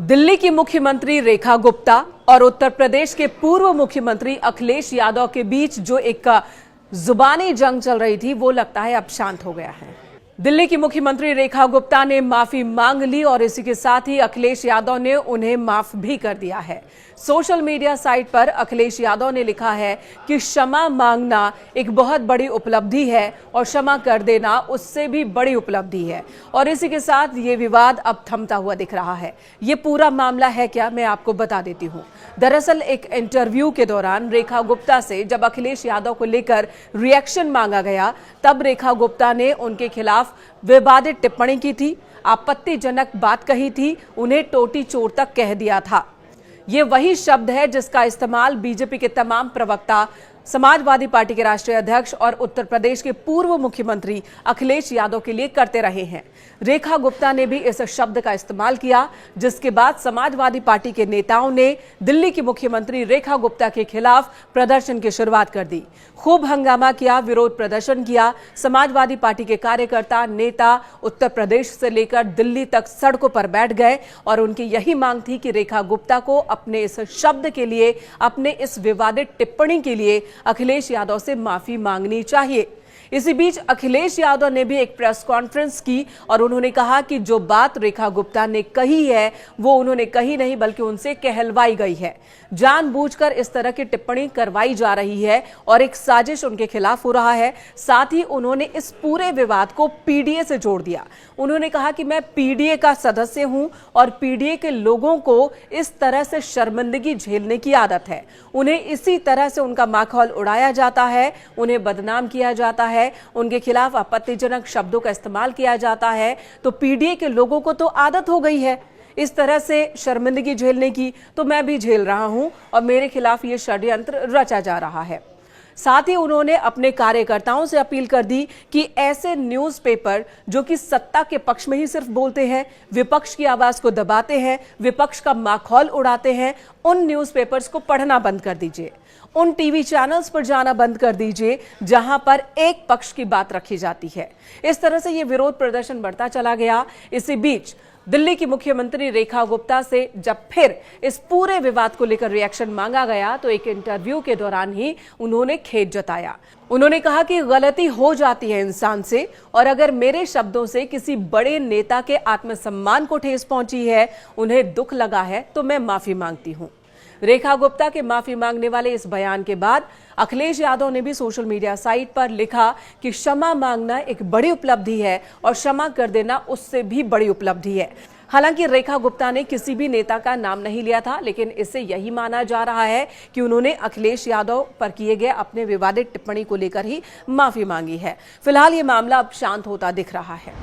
दिल्ली की मुख्यमंत्री रेखा गुप्ता और उत्तर प्रदेश के पूर्व मुख्यमंत्री अखिलेश यादव के बीच जो एक जुबानी जंग चल रही थी वो लगता है अब शांत हो गया है। दिल्ली की मुख्यमंत्री रेखा गुप्ता ने माफी मांग ली और इसी के साथ ही अखिलेश यादव ने उन्हें माफ भी कर दिया है। सोशल मीडिया साइट पर अखिलेश यादव ने लिखा है कि क्षमा मांगना एक बहुत बड़ी उपलब्धि है और क्षमा कर देना उससे भी बड़ी उपलब्धि है। और इसी के साथ ये विवाद अब थमता हुआ दिख रहा है। ये पूरा मामला है क्या, मैं आपको बता देती हूँ। दरअसल एक इंटरव्यू के दौरान रेखा गुप्ता से जब अखिलेश यादव को लेकर रिएक्शन मांगा गया तब रेखा गुप्ता ने उनके खिलाफ विवादित टिप्पणी की थी, आपत्तिजनक बात कही थी, उन्हें टोटी चोर तक कह दिया था। ये वही शब्द है जिसका इस्तेमाल बीजेपी के तमाम प्रवक्ता, समाजवादी पार्टी के राष्ट्रीय अध्यक्ष और उत्तर प्रदेश के पूर्व मुख्यमंत्री अखिलेश यादव के लिए करते रहे हैं। रेखा गुप्ता ने भी इस शब्द का इस्तेमाल किया, जिसके बाद समाजवादी पार्टी के नेताओं ने दिल्ली की मुख्यमंत्री रेखा गुप्ता के खिलाफ प्रदर्शन की शुरुआत कर दी। खूब हंगामा किया, विरोध प्रदर्शन किया। समाजवादी पार्टी के कार्यकर्ता, नेता उत्तर प्रदेश से लेकर दिल्ली तक सड़कों पर बैठ गए और उनकी यही मांग थी कि रेखा गुप्ता को अपने इस शब्द के लिए, अपने इस विवादित टिप्पणी के लिए अखिलेश यादव से माफी मांगनी चाहिए। इसी बीच अखिलेश यादव ने भी एक प्रेस कॉन्फ्रेंस की और उन्होंने कहा कि जो बात रेखा गुप्ता ने कही है वो उन्होंने कही नहीं बल्कि उनसे कहलवाई गई है। जानबूझकर इस तरह की टिप्पणी करवाई जा रही है और एक साजिश उनके खिलाफ हो रहा है। साथ ही उन्होंने इस पूरे विवाद को पीडीए से जोड़ दिया। उन्होंने कहा कि मैं पीडीए का सदस्य हूं और पीडीए के लोगों को इस तरह से शर्मिंदगी झेलने की आदत है। उन्हें इसी तरह से उनका माखौल उड़ाया जाता है, उन्हें बदनाम किया जाता है, उनके खिलाफ आपत्तिजनक शब्दों का इस्तेमाल किया जाता है। तो पीडीए के लोगों को तो आदत हो गई है इस तरह से शर्मिंदगी झेलने की, तो मैं भी झेल रहा हूं और मेरे खिलाफ ये षड्यंत्र रचा जा रहा है। साथ ही उन्होंने अपने कार्यकर्ताओं से अपील कर दी कि ऐसे न्यूज़पेपर जो कि सत्ता के पक्ष में ही सिर्फ बोलते हैं, विपक्ष की आवाज को दबाते हैं, विपक्ष का माखौल उड़ाते हैं, उन न्यूज़पेपर्स को पढ़ना बंद कर दीजिए। उन टीवी चैनल्स पर जाना बंद कर दीजिए जहां पर एक पक्ष की बात रखी जाती है। इस तरह से ये विरोध प्रदर्शन बढ़ता चला गया। इसी बीच दिल्ली की मुख्यमंत्री रेखा गुप्ता से जब फिर इस पूरे विवाद को लेकर रिएक्शन मांगा गया तो एक इंटरव्यू के दौरान ही उन्होंने खेद जताया। उन्होंने कहा कि गलती हो जाती है इंसान से और अगर मेरे शब्दों से किसी बड़े नेता के आत्मसम्मान को ठेस पहुंची है, उन्हें दुख लगा है, तो मैं माफी मांगती हूं। रेखा गुप्ता के माफी मांगने वाले इस बयान के बाद अखिलेश यादव ने भी सोशल मीडिया साइट पर लिखा कि क्षमा मांगना एक बड़ी उपलब्धि है और क्षमा कर देना उससे भी बड़ी उपलब्धि है। हालांकि रेखा गुप्ता ने किसी भी नेता का नाम नहीं लिया था, लेकिन इससे यही माना जा रहा है कि उन्होंने अखिलेश यादव पर किए गए अपने विवादित टिप्पणी को लेकर ही माफी मांगी है। फिलहाल ये मामला अब शांत होता दिख रहा है।